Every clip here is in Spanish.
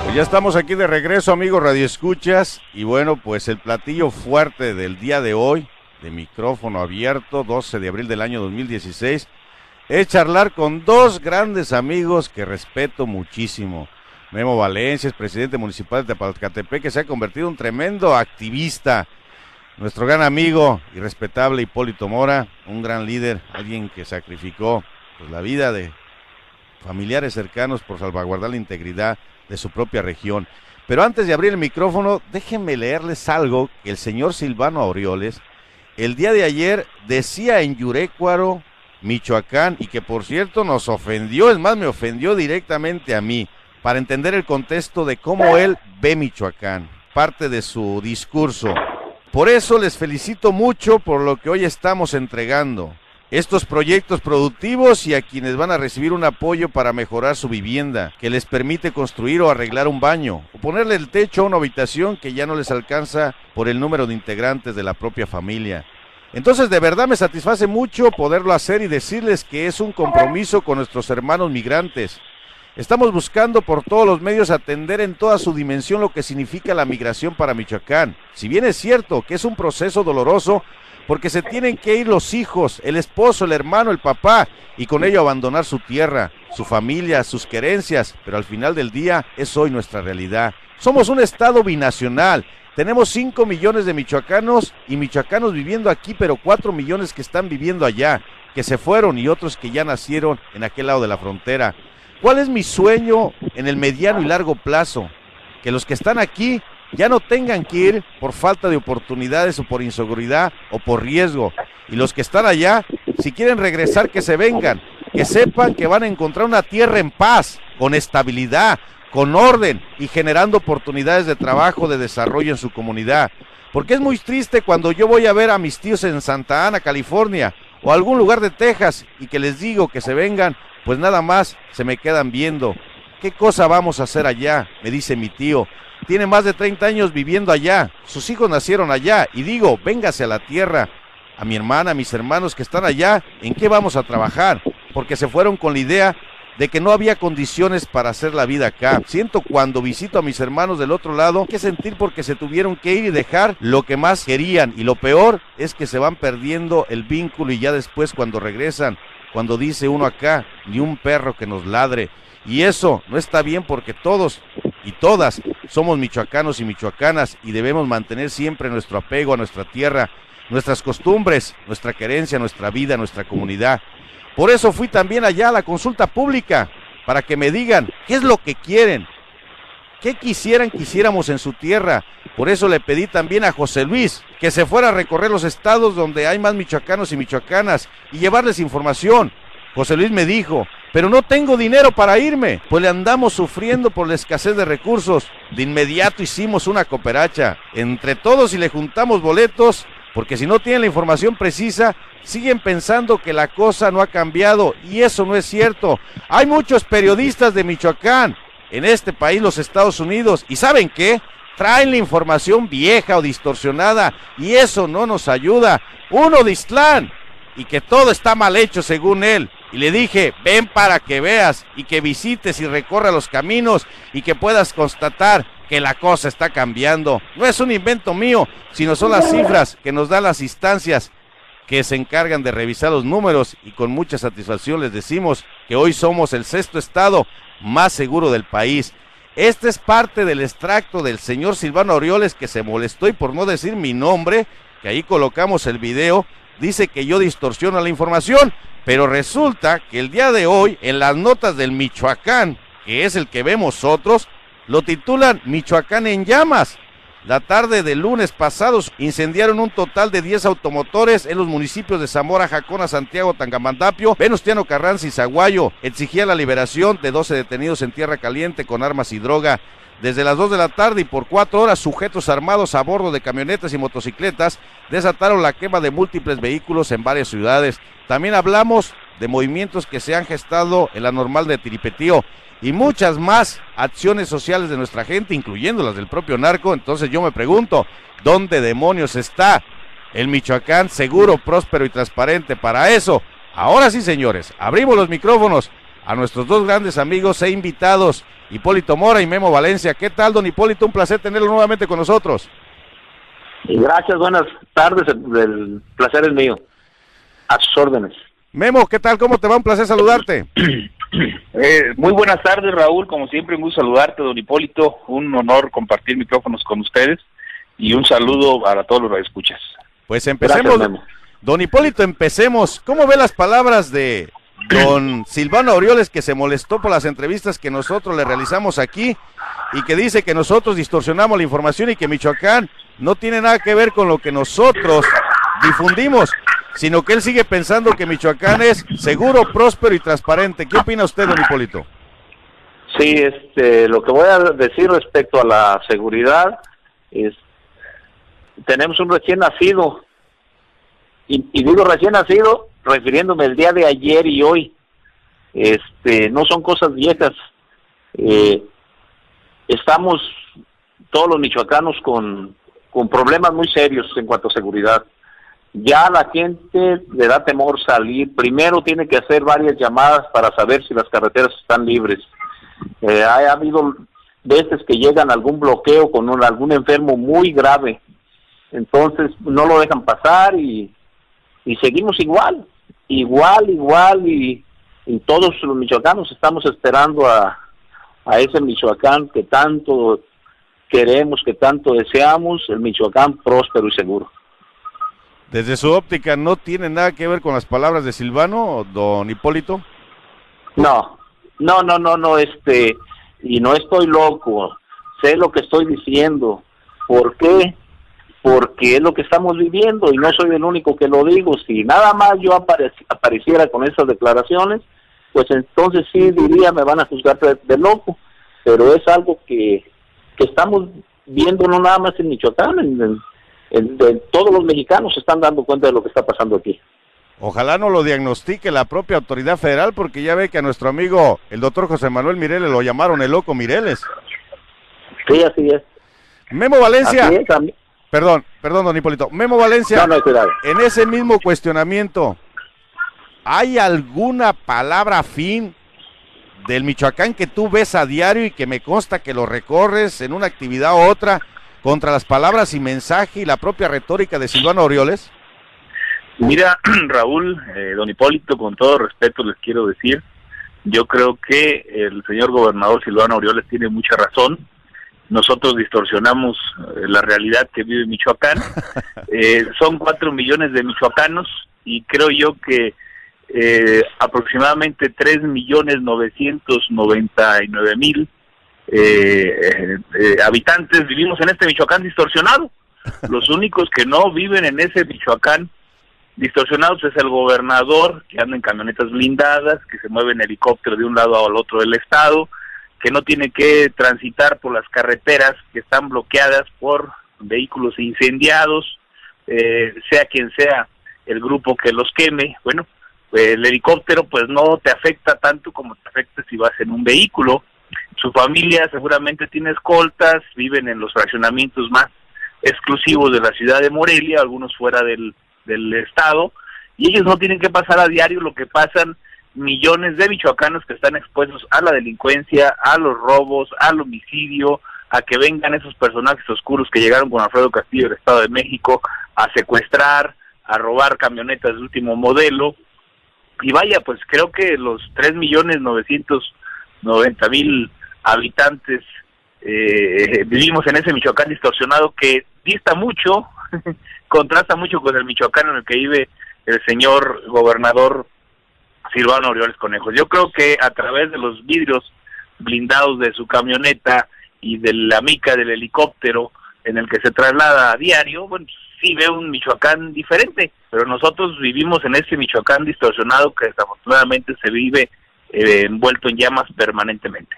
Pues ya estamos aquí de regreso, amigos radioescuchas, y bueno, pues el platillo fuerte del día de hoy, de micrófono abierto, 12 de abril del año 2016, es charlar con dos grandes amigos que respeto muchísimo. Memo Valencia es presidente municipal de Tepalcatepec, que se ha convertido en un tremendo activista. Nuestro gran amigo y respetable Hipólito Mora, un gran líder, alguien que sacrificó pues, la vida de familiares cercanos por salvaguardar la integridad de su propia región. Pero antes de abrir el micrófono, déjenme leerles algo que el señor Silvano Aureoles el día de ayer decía en Yurécuaro, Michoacán, y que por cierto nos ofendió, es más, me ofendió directamente a mí, para entender el contexto de cómo él ve Michoacán, parte de su discurso. Por eso les felicito mucho por lo que hoy estamos entregando, estos proyectos productivos y a quienes van a recibir un apoyo para mejorar su vivienda, que les permite construir o arreglar un baño, o ponerle el techo a una habitación que ya no les alcanza por el número de integrantes de la propia familia. Entonces de verdad me satisface mucho poderlo hacer y decirles que es un compromiso con nuestros hermanos migrantes. Estamos buscando por todos los medios atender en toda su dimensión lo que significa la migración para Michoacán. Si bien es cierto que es un proceso doloroso, porque se tienen que ir los hijos, el esposo, el hermano, el papá, y con ello abandonar su tierra, su familia, sus querencias, pero al final del día es hoy nuestra realidad. Somos un estado binacional, tenemos 5 millones de michoacanos y michoacanos viviendo aquí, pero 4 millones que están viviendo allá, que se fueron y otros que ya nacieron en aquel lado de la frontera. ¿Cuál es mi sueño en el mediano y largo plazo? Que los que están aquí ya no tengan que ir por falta de oportunidades o por inseguridad o por riesgo. Y los que están allá, si quieren regresar, que se vengan, que sepan que van a encontrar una tierra en paz, con estabilidad, con orden y generando oportunidades de trabajo, de desarrollo en su comunidad. Porque es muy triste cuando yo voy a ver a mis tíos en Santa Ana, California, o algún lugar de Texas, y que les digo que se vengan, pues nada más se me quedan viendo. ¿Qué cosa vamos a hacer allá?, me dice mi tío. Tiene más de 30 años viviendo allá, sus hijos nacieron allá, y digo, véngase a la tierra. A mi hermana, a mis hermanos que están allá, ¿en qué vamos a trabajar? Porque se fueron con la idea de que no había condiciones para hacer la vida acá. Siento cuando visito a mis hermanos del otro lado, qué sentir porque se tuvieron que ir y dejar lo que más querían, y lo peor es que se van perdiendo el vínculo, y ya después cuando regresan, cuando dice uno acá, ni un perro que nos ladre. Y eso no está bien porque todos y todas somos michoacanos y michoacanas y debemos mantener siempre nuestro apego a nuestra tierra, nuestras costumbres, nuestra querencia, nuestra vida, nuestra comunidad. Por eso fui también allá a la consulta pública, para que me digan qué es lo que quieren, qué quisiéramos en su tierra. Por eso le pedí también a José Luis que se fuera a recorrer los estados donde hay más michoacanos y michoacanas y llevarles información. José Luis me dijo, pero no tengo dinero para irme, pues le andamos sufriendo por la escasez de recursos. De inmediato hicimos una cooperacha entre todos y le juntamos boletos, porque si no tienen la información precisa, siguen pensando que la cosa no ha cambiado, y eso no es cierto. Hay muchos periodistas de Michoacán en este país, los Estados Unidos, y ¿saben qué? Traen la información vieja o distorsionada, y eso no nos ayuda. Uno de Ixtlán, y que todo está mal hecho según él. Y le dije, ven para que veas y que visites y recorra los caminos y que puedas constatar que la cosa está cambiando. No es un invento mío, sino son las cifras que nos dan las instancias que se encargan de revisar los números, y con mucha satisfacción les decimos que hoy somos el 6º estado más seguro del país. Este es parte del extracto del señor Silvano Aureoles, que se molestó, y por no decir mi nombre, que ahí colocamos el video, dice que yo distorsiono la información. Pero resulta que el día de hoy, en las notas del Michoacán, que es el que vemos otros, lo titulan Michoacán en llamas. La tarde del lunes pasado incendiaron un total de 10 automotores en los municipios de Zamora, Jacona, Santiago, Tangamandapio, Venustiano Carranza y Zaguayo. Exigía la liberación de 12 detenidos en Tierra Caliente con armas y droga. Desde las 2 de la tarde y por 4 horas, sujetos armados a bordo de camionetas y motocicletas desataron la quema de múltiples vehículos en varias ciudades. También hablamos de movimientos que se han gestado en la normal de Tiripetío y muchas más acciones sociales de nuestra gente, incluyendo las del propio narco. Entonces yo me pregunto, ¿dónde demonios está el Michoacán seguro, próspero y transparente para eso? Ahora sí, señores, abrimos los micrófonos. a nuestros dos grandes amigos e invitados, Hipólito Mora y Memo Valencia. ¿Qué tal, don Hipólito? Un placer tenerlo nuevamente con nosotros. Gracias, buenas tardes, el placer es mío. A sus órdenes. Memo, ¿qué tal? ¿Cómo te va? Un placer saludarte. Muy buenas tardes, Raúl, como siempre, un gusto saludarte, don Hipólito, un honor compartir micrófonos con ustedes y un saludo para todos los radioescuchas. Pues empecemos, Gracias, don Hipólito, empecemos. ¿Cómo ve las palabras de don Silvano Aureoles, que se molestó por las entrevistas que nosotros le realizamos aquí y que dice que nosotros distorsionamos la información y que Michoacán no tiene nada que ver con lo que nosotros difundimos, sino que él sigue pensando que Michoacán es seguro, próspero y transparente? ¿Qué opina usted, don Hipólito? Sí, lo que voy a decir respecto a la seguridad es, tenemos un recién nacido, y digo recién nacido refiriéndome el día de ayer y hoy, no son cosas viejas. Estamos todos los michoacanos con problemas muy serios en cuanto a seguridad. Ya a la gente le da temor salir. Primero tiene que hacer varias llamadas para saber si las carreteras están libres. Ha habido veces que llegan a algún bloqueo con algún enfermo muy grave, entonces no lo dejan pasar y seguimos igual, y todos los michoacanos estamos esperando a ese Michoacán que tanto queremos, que tanto deseamos, el Michoacán próspero y seguro. Desde su óptica, ¿no tiene nada que ver con las palabras de Silvano, don Hipólito? No, y no estoy loco, sé lo que estoy diciendo. ¿Por qué? Porque es lo que estamos viviendo y no soy el único que lo digo. Si nada más yo apareciera con esas declaraciones, pues entonces sí diría, me van a juzgar de loco, pero es algo que estamos viendo no nada más en Michoacán, todos los mexicanos se están dando cuenta de lo que está pasando aquí. Ojalá no lo diagnostique la propia autoridad federal, porque ya ve que a nuestro amigo, el doctor José Manuel Mireles, lo llamaron el loco Mireles. Sí, así es. Memo Valencia. Así es, Perdón, don Hipólito. Memo Valencia, no, cuidado. En ese mismo cuestionamiento, ¿hay alguna palabra afín del Michoacán que tú ves a diario y que me consta que lo recorres en una actividad u otra contra las palabras y mensaje y la propia retórica de Silvano Aureoles? Mira, Raúl, don Hipólito, con todo respeto les quiero decir, yo creo que el señor gobernador Silvano Aureoles tiene mucha razón. Nosotros distorsionamos la realidad que vive Michoacán. Son 4 millones de michoacanos y creo yo que aproximadamente 3.999.000 habitantes vivimos en este Michoacán distorsionado. Los únicos que no viven en ese Michoacán distorsionados es el gobernador, que anda en camionetas blindadas, que se mueve en helicóptero de un lado al otro del estado, que no tiene que transitar por las carreteras que están bloqueadas por vehículos incendiados, sea quien sea el grupo que los queme. Bueno, el helicóptero pues no te afecta tanto como te afecta si vas en un vehículo. Su familia seguramente tiene escoltas, viven en los fraccionamientos más exclusivos de la ciudad de Morelia, algunos fuera del estado, y ellos no tienen que pasar a diario lo que pasan millones de michoacanos que están expuestos a la delincuencia, a los robos, al homicidio, a que vengan esos personajes oscuros que llegaron con Alfredo Castillo del Estado de México a secuestrar, a robar camionetas de último modelo. Y vaya, pues creo que los 3.990.000 habitantes vivimos en ese Michoacán distorsionado que dista mucho, contrasta mucho con el Michoacán en el que vive el señor gobernador Silvano Aureoles Conejos. Yo creo que a través de los vidrios blindados de su camioneta y de la mica del helicóptero en el que se traslada a diario, bueno, sí ve un Michoacán diferente, pero nosotros vivimos en ese Michoacán distorsionado que desafortunadamente se vive envuelto en llamas permanentemente.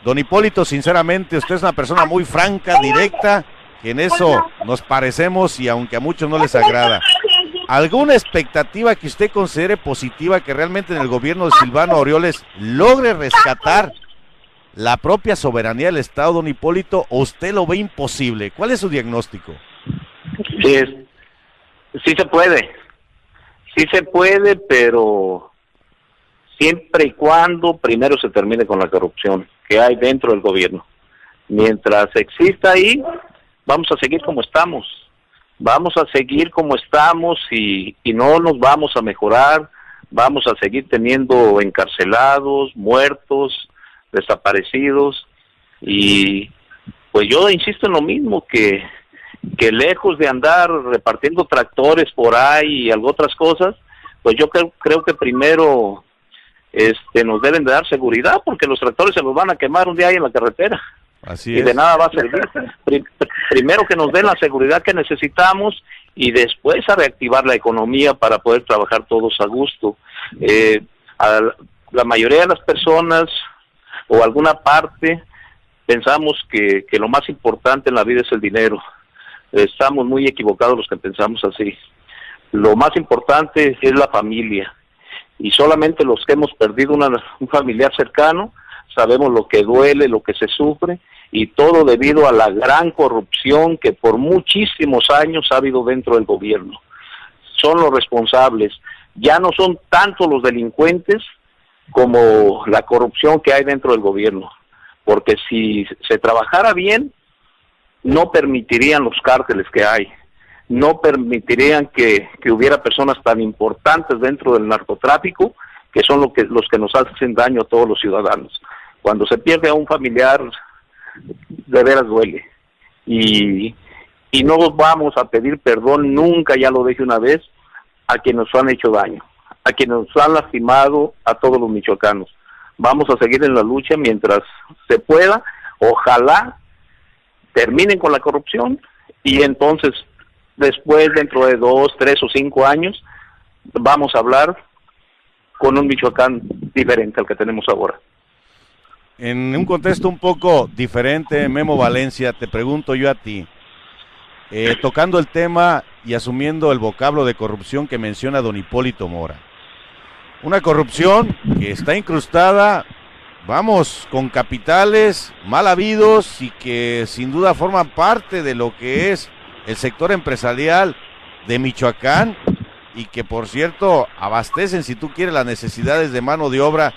Don Hipólito, sinceramente, usted es una persona muy franca, directa, que en eso nos parecemos y aunque a muchos no les agrada. ¿Alguna expectativa que usted considere positiva que realmente en el gobierno de Silvano Aureoles logre rescatar la propia soberanía del Estado, don Hipólito, o usted lo ve imposible? ¿Cuál es su diagnóstico? Sí se puede, pero siempre y cuando primero se termine con la corrupción que hay dentro del gobierno. Mientras exista ahí, vamos a seguir como estamos. Vamos a seguir como estamos y no nos vamos a mejorar. Vamos a seguir teniendo encarcelados, muertos, desaparecidos. Y pues yo insisto en lo mismo, que lejos de andar repartiendo tractores por ahí y algo otras cosas, pues yo creo que primero nos deben de dar seguridad, porque los tractores se los van a quemar un día ahí en la carretera. Así y es. de nada va a servir. Primero que nos den la seguridad que necesitamos y después a reactivar la economía para poder trabajar todos a gusto. La mayoría de las personas o alguna parte pensamos que lo más importante en la vida es el dinero. Estamos muy equivocados los que pensamos así. Lo más importante es la familia, y solamente los que hemos perdido un familiar cercano sabemos lo que duele, lo que se sufre, y todo debido a la gran corrupción que por muchísimos años ha habido dentro del gobierno. Son los responsables. Ya no son tanto los delincuentes como la corrupción que hay dentro del gobierno, porque si se trabajara bien, no permitirían los cárteles que hay, no permitirían que hubiera personas tan importantes dentro del narcotráfico, que son los que nos hacen daño a todos los ciudadanos. Cuando se pierde a un familiar, de veras duele. Y no vamos a pedir perdón nunca, ya lo dije una vez, a quienes nos han hecho daño, a quienes nos han lastimado, a todos los michoacanos. Vamos a seguir en la lucha mientras se pueda. Ojalá terminen con la corrupción y entonces después, dentro de 2, 3 o 5 años, vamos a hablar con un Michoacán diferente al que tenemos ahora. En un contexto un poco diferente, Memo Valencia, te pregunto yo a ti, tocando el tema y asumiendo el vocablo de corrupción que menciona don Hipólito Mora. Una corrupción que está incrustada, vamos, con capitales mal habidos y que sin duda forman parte de lo que es el sector empresarial de Michoacán y que, por cierto, abastecen, si tú quieres, las necesidades de mano de obra.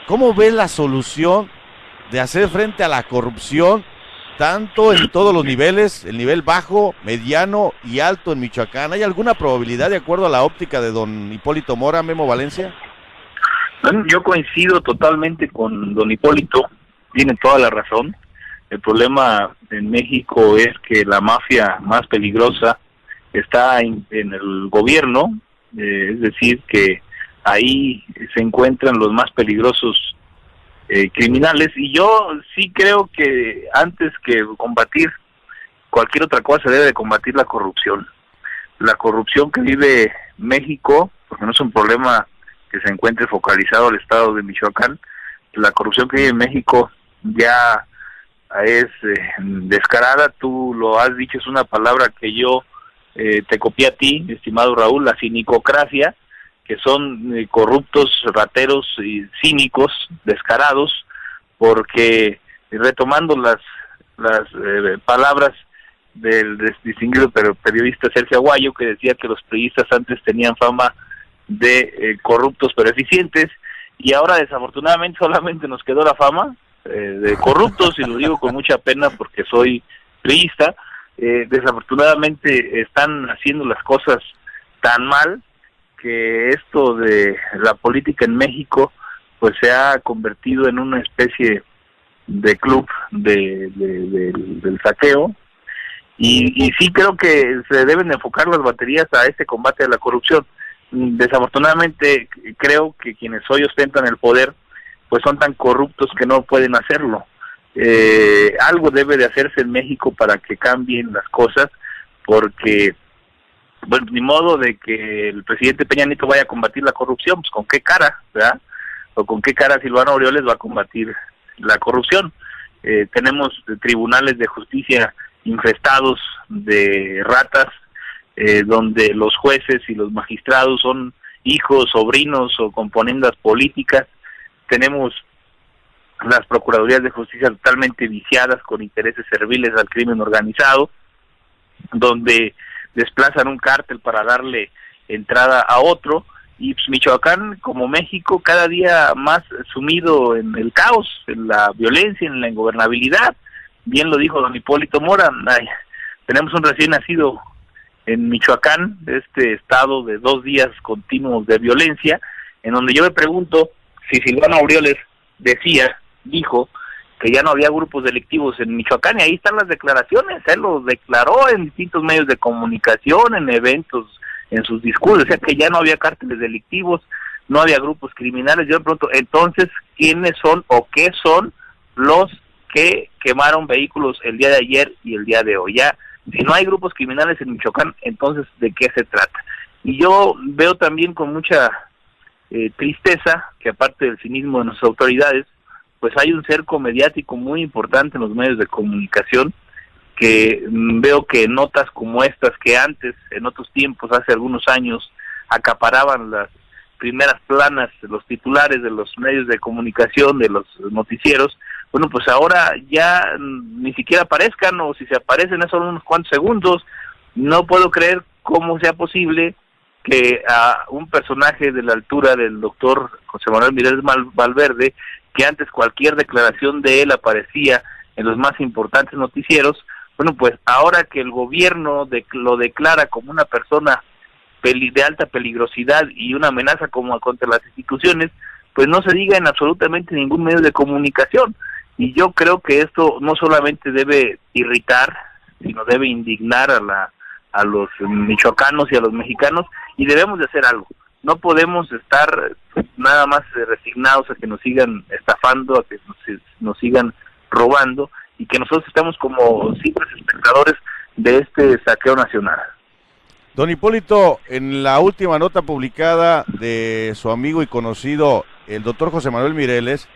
¿Cómo ves la solución de hacer frente a la corrupción, tanto en todos los niveles, el nivel bajo, mediano y alto en Michoacán? ¿Hay alguna probabilidad, de acuerdo a la óptica de don Hipólito Mora, Memo Valencia? Yo coincido totalmente con don Hipólito, tiene toda la razón. El problema en México es que la mafia más peligrosa está en el gobierno, es decir, que ahí se encuentran los más peligrosos criminales, y yo sí creo que antes que combatir cualquier otra cosa debe de combatir la corrupción. La corrupción que vive México, porque no es un problema que se encuentre focalizado al estado de Michoacán, la corrupción que vive México ya es descarada. Tú lo has dicho, es una palabra que yo te copié a ti, estimado Raúl, la cinicocracia, que son corruptos, rateros y cínicos, descarados, porque retomando las palabras del distinguido periodista Sergio Aguayo, que decía que los priistas antes tenían fama de corruptos pero eficientes, y ahora desafortunadamente solamente nos quedó la fama de corruptos, y lo digo con mucha pena porque soy priista. Desafortunadamente están haciendo las cosas tan mal que esto de la política en México pues se ha convertido en una especie de club del saqueo, y sí creo que se deben enfocar las baterías a este combate a la corrupción. Desafortunadamente creo que quienes hoy ostentan el poder pues son tan corruptos que no pueden hacerlo. Algo debe de hacerse en México para que cambien las cosas, porque bueno, ni modo de que el presidente Peña Nieto vaya a combatir la corrupción, pues con qué cara, ¿verdad? O con qué cara Silvano Aureoles va a combatir la corrupción. Tenemos tribunales de justicia infestados de ratas, donde los jueces y los magistrados son hijos, sobrinos o componendas políticas. Tenemos las procuradurías de justicia totalmente viciadas con intereses serviles al crimen organizado, donde desplazan un cártel para darle entrada a otro, y pues, Michoacán, como México, cada día más sumido en el caos, en la violencia, en la ingobernabilidad. Bien lo dijo don Hipólito Mora, tenemos un recién nacido en Michoacán, este estado de 2 días continuos de violencia, en donde yo me pregunto si Silvano Aureoles dijo que ya no había grupos delictivos en Michoacán, y ahí están las declaraciones, él lo declaró en distintos medios de comunicación, en eventos, en sus discursos, decía que ya no había cárteles delictivos, no había grupos criminales. Yo me pregunto, entonces, ¿quiénes son o qué son los que quemaron vehículos el día de ayer y el día de hoy? Ya, si no hay grupos criminales en Michoacán, entonces, ¿de qué se trata? Y yo veo también con mucha tristeza que, aparte del cinismo de nuestras autoridades, pues hay un cerco mediático muy importante en los medios de comunicación, que veo que notas como estas, que antes, en otros tiempos, hace algunos años, acaparaban las primeras planas, los titulares de los medios de comunicación, de los noticieros, bueno, pues ahora ya ni siquiera aparezcan, o si se aparecen son unos cuantos segundos. No puedo creer cómo sea posible que a un personaje de la altura del doctor José Manuel Mireles Valverde, que antes cualquier declaración de él aparecía en los más importantes noticieros, bueno, pues ahora que el gobierno lo declara como una persona de alta peligrosidad y una amenaza como contra las instituciones, pues no se diga en absolutamente ningún medio de comunicación. Y yo creo que esto no solamente debe irritar, sino debe indignar a los michoacanos y a los mexicanos, y debemos de hacer algo. No podemos estar nada más resignados a que nos sigan estafando, a que nos sigan robando, y que nosotros estemos como simples espectadores de este saqueo nacional. Don Hipólito, en la última nota publicada de su amigo y conocido, el doctor José Manuel Mireles,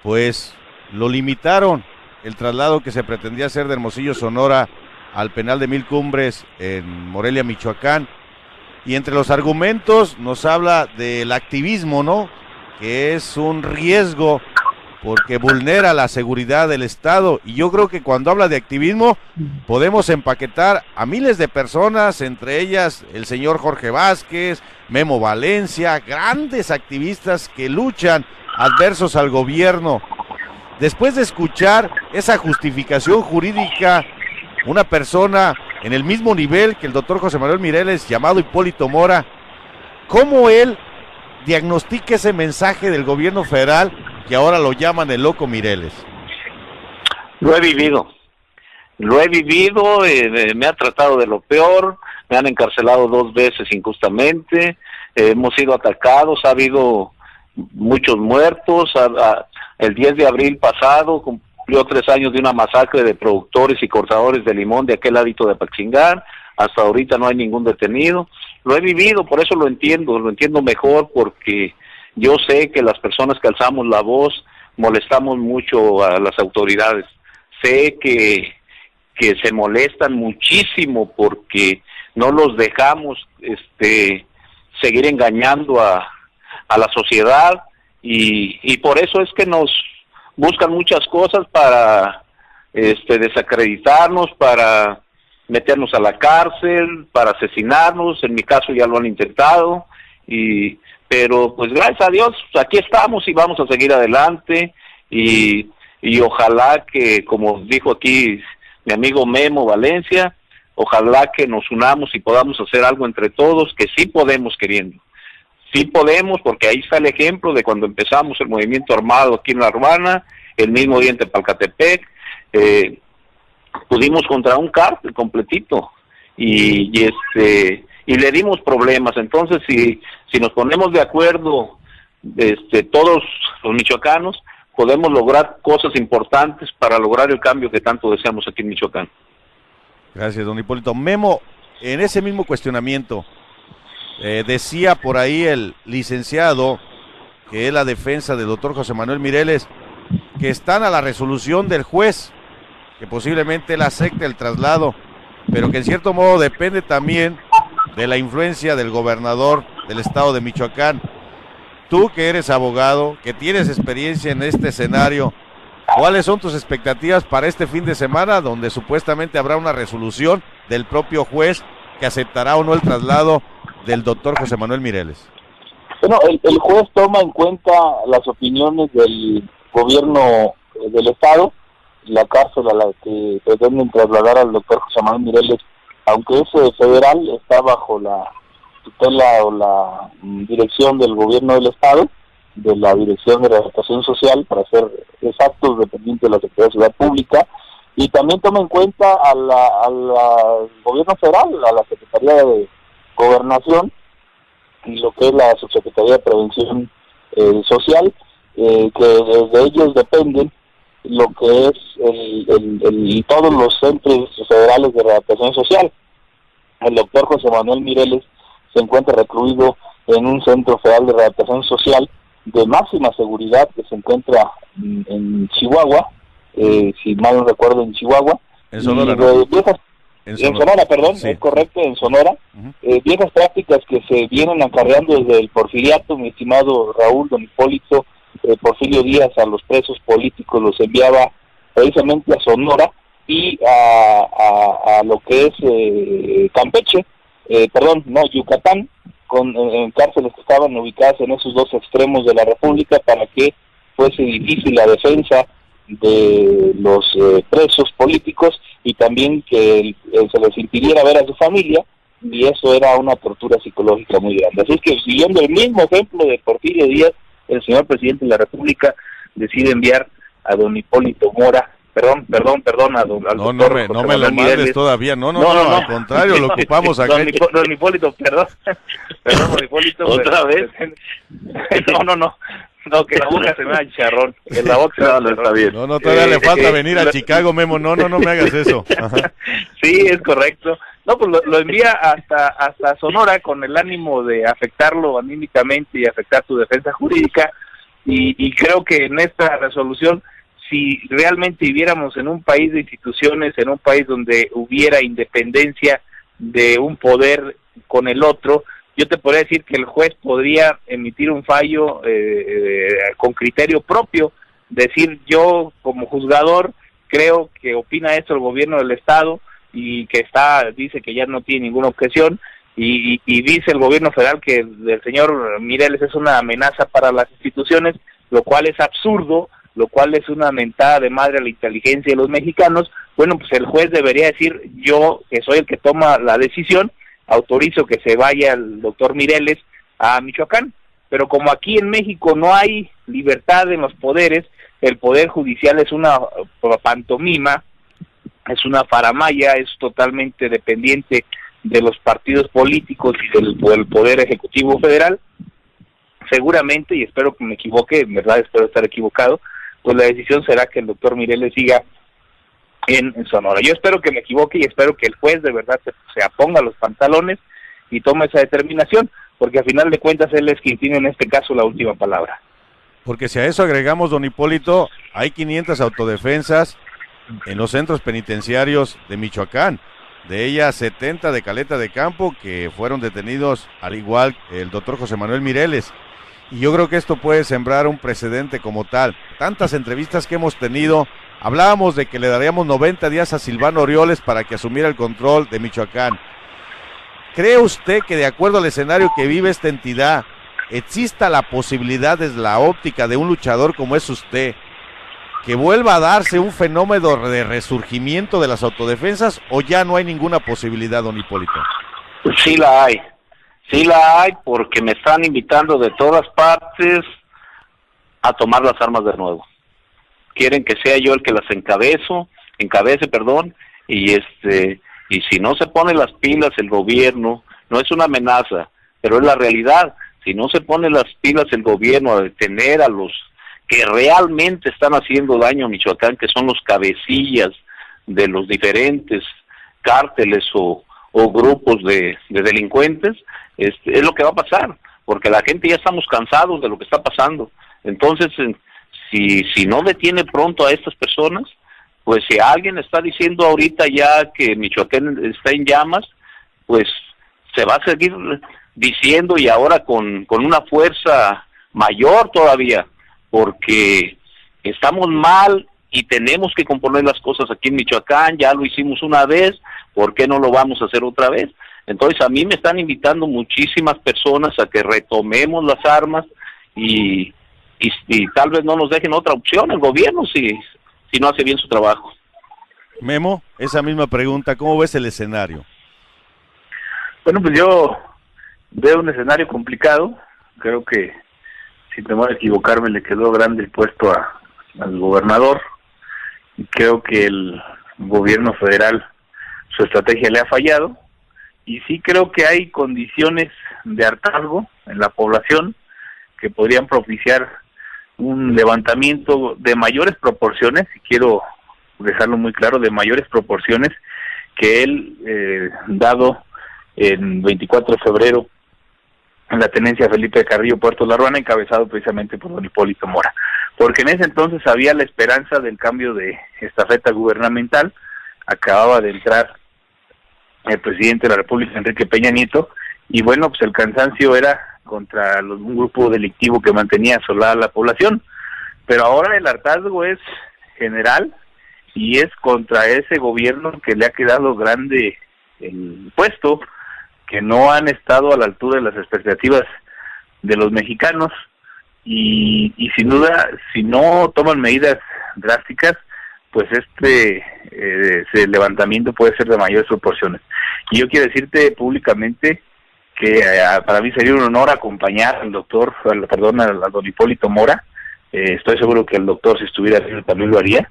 pues lo limitaron el traslado que se pretendía hacer de Hermosillo, Sonora, al penal de Mil Cumbres en Morelia, Michoacán, y entre los argumentos nos habla del activismo, ¿no?, que es un riesgo porque vulnera la seguridad del Estado. Y yo creo que cuando habla de activismo podemos empaquetar a miles de personas, entre ellas el señor Jorge Vázquez, Memo Valencia, grandes activistas que luchan adversos al gobierno. Después de escuchar esa justificación jurídica, una persona en el mismo nivel que el doctor José Manuel Mireles, llamado Hipólito Mora, ¿cómo él diagnostica ese mensaje del gobierno federal que ahora lo llaman el loco Mireles? Lo he vivido, me ha tratado de lo peor, me han encarcelado 2 veces injustamente, hemos sido atacados, ha habido muchos muertos. El 10 de abril pasado cumplió 3 años de una masacre de productores y cortadores de limón de aquel ladito de Apaxingán. Hasta ahorita no hay ningún detenido. Lo he vivido, por eso lo entiendo mejor, porque yo sé que las personas que alzamos la voz molestamos mucho a las autoridades. Sé que se molestan muchísimo porque no los dejamos seguir engañando a la sociedad, y por eso es que nos buscan muchas cosas para desacreditarnos, para meternos a la cárcel, para asesinarnos. En mi caso ya lo han intentado, pero pues gracias a Dios aquí estamos y vamos a seguir adelante, y ojalá que, como dijo aquí mi amigo Memo Valencia, ojalá que nos unamos y podamos hacer algo entre todos, que sí podemos queriendo. Sí podemos, porque ahí está el ejemplo de cuando empezamos el movimiento armado aquí en La Urbana, el mismo día en Tepalcatepec, pudimos contra un cártel completito, y le dimos problemas. Entonces, si nos ponemos de acuerdo, todos los michoacanos, podemos lograr cosas importantes para lograr el cambio que tanto deseamos aquí en Michoacán. Gracias, don Hipólito. Memo, en ese mismo cuestionamiento, decía por ahí el licenciado, que es la defensa del doctor José Manuel Mireles, que están a la resolución del juez, que posiblemente él acepte el traslado, pero que en cierto modo depende también de la influencia del gobernador del estado de Michoacán. Tú, que eres abogado, que tienes experiencia en este escenario, ¿cuáles son tus expectativas para este fin de semana, donde supuestamente habrá una resolución del propio juez que aceptará o no el traslado del doctor José Manuel Mireles? Bueno, el juez toma en cuenta las opiniones del gobierno del Estado. La cárcel a la que pretenden trasladar al doctor José Manuel Mireles, aunque es federal, está bajo la tutela o la dirección del gobierno del Estado, de la Dirección de Rehabilitación Social, para ser exactos, dependiente de la Secretaría de Seguridad Pública, y también toma en cuenta al gobierno federal, a la Secretaría de Gobernación, y lo que es la Subsecretaría de Prevención Social, que de ellos dependen lo que es todos los centros federales de rehabilitación social. El doctor José Manuel Mireles se encuentra recluido en un centro federal de rehabilitación social de máxima seguridad que se encuentra en Chihuahua, si mal no recuerdo, en Chihuahua. En Sonora, ¿no? En Sonora, perdón, sí, es correcto, en Sonora. Viejas prácticas que se vienen acarreando desde el porfiriato, mi estimado Raúl, don Hipólito. Porfirio Díaz a los presos políticos los enviaba precisamente a Sonora y a lo que es Campeche, Yucatán, en cárceles que estaban ubicadas en esos dos extremos de la República, para que fuese difícil la defensa de los presos políticos y también que se les impidiera ver a su familia, y eso era una tortura psicológica muy grande. Así que, siguiendo el mismo ejemplo de Porfirio Díaz, el señor presidente de la República decide enviar a don Hipólito Mora, perdón, al no me lo mandes Mireles todavía, no, al contrario, lo ocupamos acá. Don Hipólito, perdón, don Hipólito. ¿Otra vez? No, que la boca se me da chicharrón, que la boca no está bien. No, todavía le falta venir a Chicago, Memo, no me hagas eso. Ajá. Sí, es correcto. No, pues lo envía hasta Sonora con el ánimo de afectarlo anímicamente y afectar su defensa jurídica, y creo que en esta resolución, si realmente viviéramos en un país de instituciones, en un país donde hubiera independencia de un poder con el otro, yo te podría decir que el juez podría emitir un fallo con criterio propio, decir: yo como juzgador creo que opina esto el gobierno del Estado, y que dice que ya no tiene ninguna objeción, y dice el gobierno federal que el señor Mireles es una amenaza para las instituciones, lo cual es absurdo, lo cual es una mentada de madre a la inteligencia de los mexicanos. Bueno, pues el juez debería decir: yo, que soy el que toma la decisión, autorizo que se vaya el doctor Mireles a Michoacán. Pero como aquí en México no hay libertad en los poderes, el poder judicial es una pantomima, es una faramaya, es totalmente dependiente de los partidos políticos y del poder ejecutivo federal. Seguramente, y espero que me equivoque, en verdad espero estar equivocado, pues la decisión será que el doctor Mireles siga en Sonora. Yo espero que me equivoque y espero que el juez de verdad se aponga los pantalones y tome esa determinación, porque a final de cuentas él es quien tiene en este caso la última palabra. Porque si a eso agregamos, don Hipólito, hay 500 autodefensas en los centros penitenciarios de Michoacán, de ellas 70 de Caleta de Campo, que fueron detenidos al igual el doctor José Manuel Mireles, y yo creo que esto puede sembrar un precedente como tal. Tantas entrevistas que hemos tenido, hablábamos de que le daríamos 90 días a Silvano Aureoles para que asumiera el control de Michoacán. ¿Cree usted que, de acuerdo al escenario que vive esta entidad, exista la posibilidad, desde la óptica de un luchador como es usted, que vuelva a darse un fenómeno de resurgimiento de las autodefensas, o ya no hay ninguna posibilidad, don Hipólito? Sí la hay, porque me están invitando de todas partes a tomar las armas de nuevo. Quieren que sea yo el que las encabece, y si no se pone las pilas el gobierno, no es una amenaza, pero es la realidad. Si no se pone las pilas el gobierno a detener a los que realmente están haciendo daño a Michoacán, que son los cabecillas de los diferentes cárteles o grupos de delincuentes, es lo que va a pasar, porque la gente ya estamos cansados de lo que está pasando. Entonces, si no detiene pronto a estas personas, pues si alguien está diciendo ahorita ya que Michoacán está en llamas, pues se va a seguir diciendo, y ahora con una fuerza mayor todavía, porque estamos mal y tenemos que componer las cosas aquí en Michoacán. Ya lo hicimos una vez, ¿por qué no lo vamos a hacer otra vez? Entonces a mí me están invitando muchísimas personas a que retomemos las armas y tal vez no nos dejen otra opción el gobierno si no hace bien su trabajo. Memo, esa misma pregunta, ¿cómo ves el escenario? Bueno, pues yo veo un escenario complicado. Creo que, sin temor a equivocarme, le quedó grande el puesto al gobernador. Y creo que el gobierno federal, su estrategia le ha fallado. Y sí creo que hay condiciones de hartazgo en la población que podrían propiciar un levantamiento de mayores proporciones, y quiero dejarlo muy claro, de mayores proporciones que el dado en 24 de febrero en la tenencia Felipe Carrillo, Puerto La Ruana, encabezado precisamente por don Hipólito Mora, porque en ese entonces había la esperanza del cambio de estafeta gubernamental. Acababa de entrar el presidente de la República, Enrique Peña Nieto, y bueno, pues el cansancio era contra un grupo delictivo que mantenía asolada a la población, pero ahora el hartazgo es general y es contra ese gobierno que le ha quedado grande el puesto, que no han estado a la altura de las expectativas de los mexicanos, y sin duda, si no toman medidas drásticas, pues ese levantamiento puede ser de mayores proporciones. Y yo quiero decirte públicamente que para mí sería un honor acompañar al don Hipólito Mora. Estoy seguro que el doctor, si estuviera aquí, también lo haría.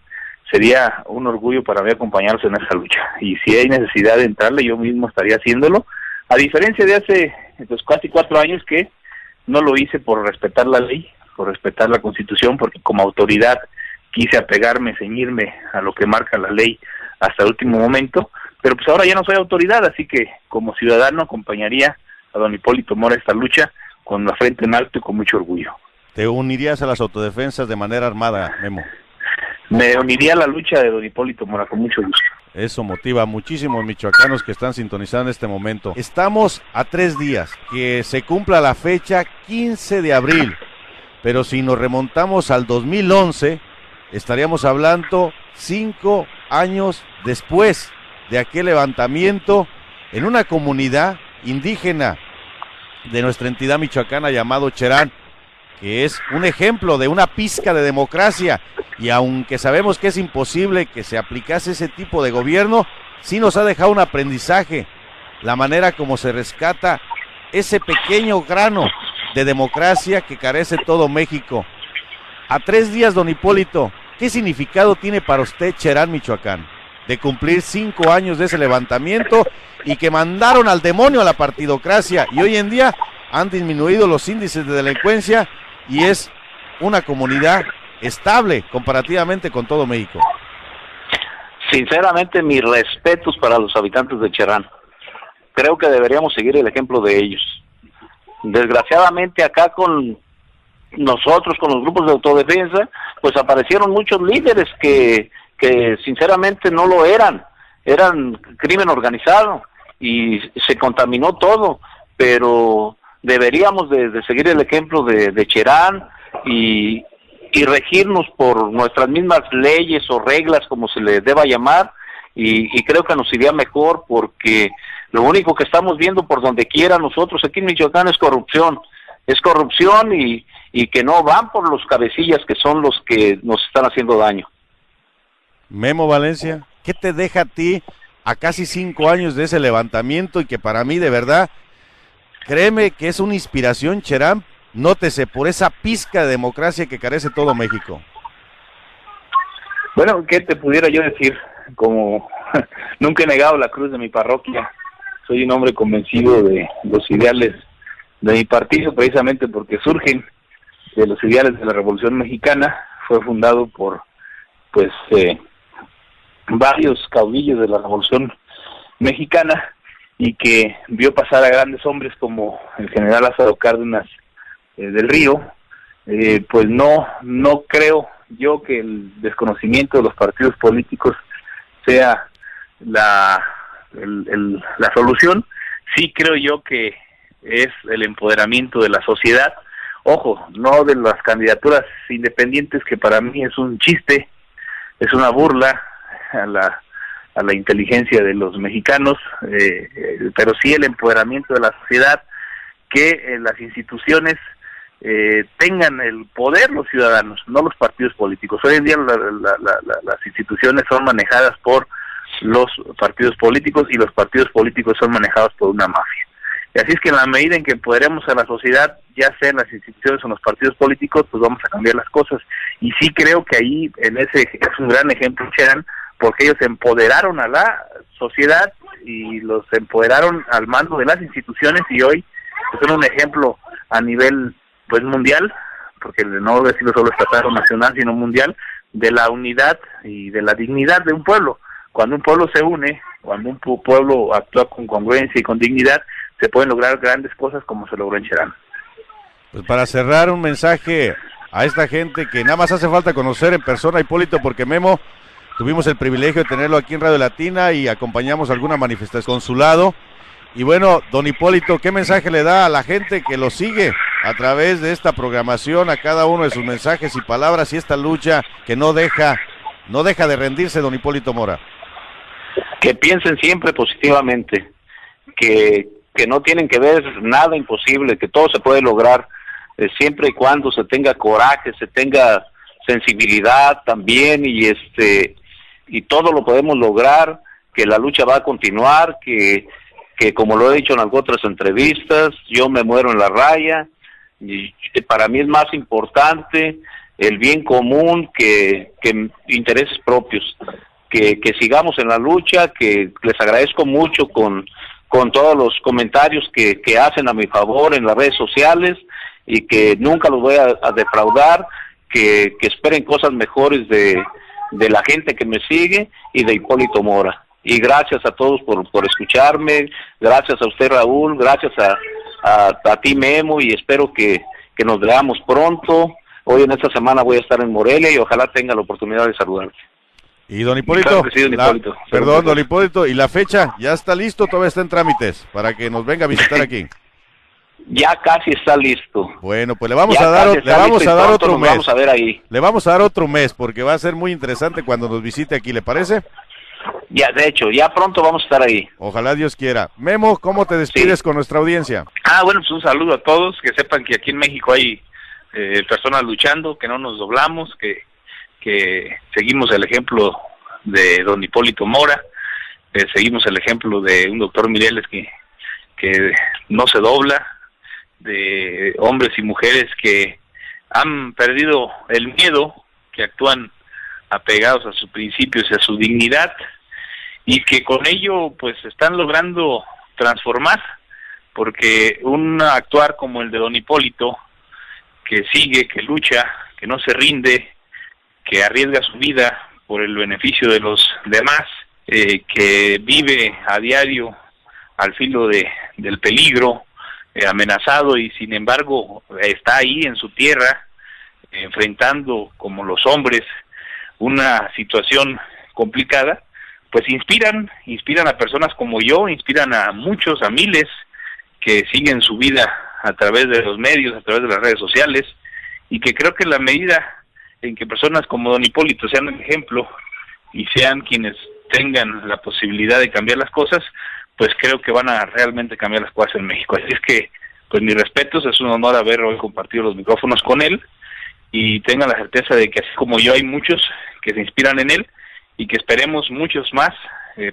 Sería un orgullo para mí acompañarlos en esa lucha. Y si hay necesidad de entrarle, yo mismo estaría haciéndolo. A diferencia de hace casi 4 años, que no lo hice por respetar la ley, por respetar la Constitución, porque como autoridad quise apegarme, ceñirme a lo que marca la ley hasta el último momento, pero pues ahora ya no soy autoridad, así que como ciudadano acompañaría a don Hipólito Mora esta lucha con la frente en alto y con mucho orgullo. ¿Te unirías a las autodefensas de manera armada, Memo? Me uniría a la lucha de don Hipólito Mora con mucho gusto. Eso motiva a muchísimos michoacanos que están sintonizando en este momento. Estamos a 3 días que se cumpla la fecha 15 de abril, pero si nos remontamos al 2011, estaríamos hablando 5 años después de aquel levantamiento en una comunidad indígena de nuestra entidad michoacana llamado Cherán, que es un ejemplo de una pizca de democracia, y aunque sabemos que es imposible que se aplicase ese tipo de gobierno, sí nos ha dejado un aprendizaje, la manera como se rescata ese pequeño grano de democracia que carece todo México. A 3 días, don Hipólito, ¿qué significado tiene para usted Cherán, Michoacán, de cumplir 5 años de ese levantamiento y que mandaron al demonio a la partidocracia, y hoy en día han disminuido los índices de delincuencia y es una comunidad estable comparativamente con todo México? Sinceramente, mis respetos para los habitantes de Cherán. Creo que deberíamos seguir el ejemplo de ellos. Desgraciadamente acá con nosotros, con los grupos de autodefensa, pues aparecieron muchos líderes que sinceramente no lo eran crimen organizado y se contaminó todo, pero deberíamos de seguir el ejemplo de Cherán y regirnos por nuestras mismas leyes o reglas, como se le deba llamar, y creo que nos iría mejor, porque lo único que estamos viendo por donde quiera nosotros aquí en Michoacán es corrupción y que no van por los cabecillas que son los que nos están haciendo daño. Memo Valencia, ¿qué te deja a ti a casi 5 años de ese levantamiento, y que para mí de verdad, créeme que es una inspiración, Cherán, nótese, por esa pizca de democracia que carece todo México? Bueno, ¿qué te pudiera yo decir? Como nunca he negado la cruz de mi parroquia, soy un hombre convencido de los ideales de mi partido, precisamente porque surgen de los ideales de la Revolución Mexicana. Fue fundado por varios caudillos de la Revolución Mexicana, y que vio pasar a grandes hombres como el general Lázaro Cárdenas del Río. Pues no creo yo que el desconocimiento de los partidos políticos sea la solución. Sí creo yo que es el empoderamiento de la sociedad, ojo, no de las candidaturas independientes, que para mí es un chiste, es una burla a la a la inteligencia de los mexicanos, pero sí el empoderamiento de la sociedad, que las instituciones tengan el poder los ciudadanos, no los partidos políticos. Hoy en día las instituciones son manejadas por los partidos políticos y los partidos políticos son manejados por una mafia. Y así es que en la medida en que empoderemos a la sociedad, ya sea en las instituciones o en los partidos políticos, pues vamos a cambiar las cosas. Y sí creo que ahí en ese es un gran ejemplo, Cheran, porque ellos empoderaron a la sociedad y los empoderaron al mando de las instituciones, y hoy pues, son un ejemplo a nivel pues mundial, porque no decirlo solo estatal o nacional, sino mundial, de la unidad y de la dignidad de un pueblo. Cuando un pueblo se une, cuando un pueblo actúa con congruencia y con dignidad, se pueden lograr grandes cosas como se logró en Cherán. Pues para cerrar, un mensaje a esta gente que nada más hace falta conocer en persona a Hipólito, porque Memo, tuvimos el privilegio de tenerlo aquí en Radio Latina y acompañamos alguna manifestación consulado. Y bueno, don Hipólito, ¿qué mensaje le da a la gente que lo sigue a través de esta programación, a cada uno de sus mensajes y palabras y esta lucha que no deja de rendirse, don Hipólito Mora? Que piensen siempre positivamente, que no tienen que ver nada imposible, que todo se puede lograr siempre y cuando se tenga coraje, se tenga sensibilidad también, y todo lo podemos lograr, que la lucha va a continuar, que como lo he dicho en algunas otras entrevistas, yo me muero en la raya, y para mí es más importante el bien común que intereses propios, que sigamos en la lucha, que les agradezco mucho con todos los comentarios que hacen a mi favor en las redes sociales, y que nunca los voy a defraudar, que esperen cosas mejores de la gente que me sigue y de Hipólito Mora. Y gracias a todos por escucharme, gracias a usted, Raúl, gracias a ti, Memo, y espero que nos veamos pronto. Hoy en esta semana voy a estar en Morelia y ojalá tenga la oportunidad de saludarte. Y don Hipólito, Claro que sí, don Hipólito. Perdón, don Hipólito, ¿y la fecha ya está listo? ¿Todavía está en trámites para que nos venga a visitar aquí? Ya casi está listo. Bueno, pues le vamos a dar otro mes. Vamos a ver ahí. Le vamos a dar otro mes porque va a ser muy interesante cuando nos visite aquí, ¿le parece? Ya, de hecho, ya pronto vamos a estar ahí. Ojalá Dios quiera. Memo, ¿cómo te despides con nuestra audiencia? Bueno, pues un saludo a todos, que sepan que aquí en México hay personas luchando, que no nos doblamos, que seguimos el ejemplo de don Hipólito Mora, seguimos el ejemplo de un doctor Mireles que no se dobla, de hombres y mujeres que han perdido el miedo, que actúan apegados a sus principios y a su dignidad, y que con ello pues están logrando transformar, porque un actuar como el de don Hipólito, que sigue, que lucha, que no se rinde, que arriesga su vida por el beneficio de los demás, que vive a diario al filo del peligro, amenazado, y sin embargo está ahí en su tierra, enfrentando como los hombres una situación complicada, pues inspiran a personas como yo, inspiran a muchos, a miles que siguen su vida a través de los medios, a través de las redes sociales, y que creo que en la medida en que personas como don Hipólito sean el ejemplo y sean quienes tengan la posibilidad de cambiar las cosas, pues creo que van a realmente cambiar las cosas en México. Así es que, pues mis respetos, es un honor haber hoy compartido los micrófonos con él, y tengan la certeza de que así como yo hay muchos que se inspiran en él, y que esperemos muchos más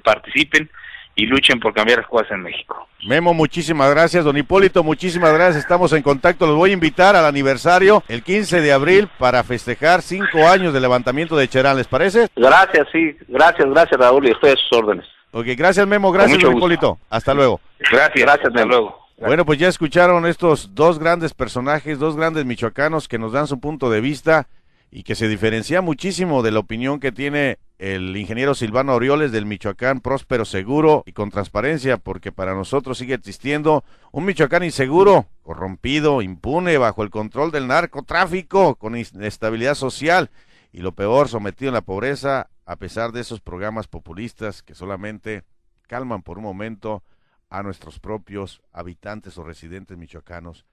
participen y luchen por cambiar las cosas en México. Memo, muchísimas gracias. Don Hipólito, muchísimas gracias. Estamos en contacto. Los voy a invitar al aniversario el 15 de abril para festejar 5 años del levantamiento de Cherán. ¿Les parece? Gracias, sí. Gracias, Raúl, y estoy a sus órdenes. Ok, gracias, Memo. Gracias, don Hipólito. Hasta luego. Gracias, hasta luego. Bueno, pues ya escucharon estos dos grandes personajes, dos grandes michoacanos que nos dan su punto de vista y que se diferencia muchísimo de la opinión que tiene el ingeniero Silvano Aureoles del Michoacán próspero, seguro y con transparencia, porque para nosotros sigue existiendo un Michoacán inseguro, corrompido, impune, bajo el control del narcotráfico, con inestabilidad social y lo peor, sometido en la pobreza, a pesar de esos programas populistas que solamente calman por un momento a nuestros propios habitantes o residentes michoacanos.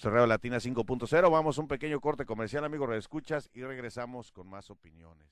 Radio Latina 5.0, vamos a un pequeño corte comercial, amigos redescuchas, y regresamos con más opiniones.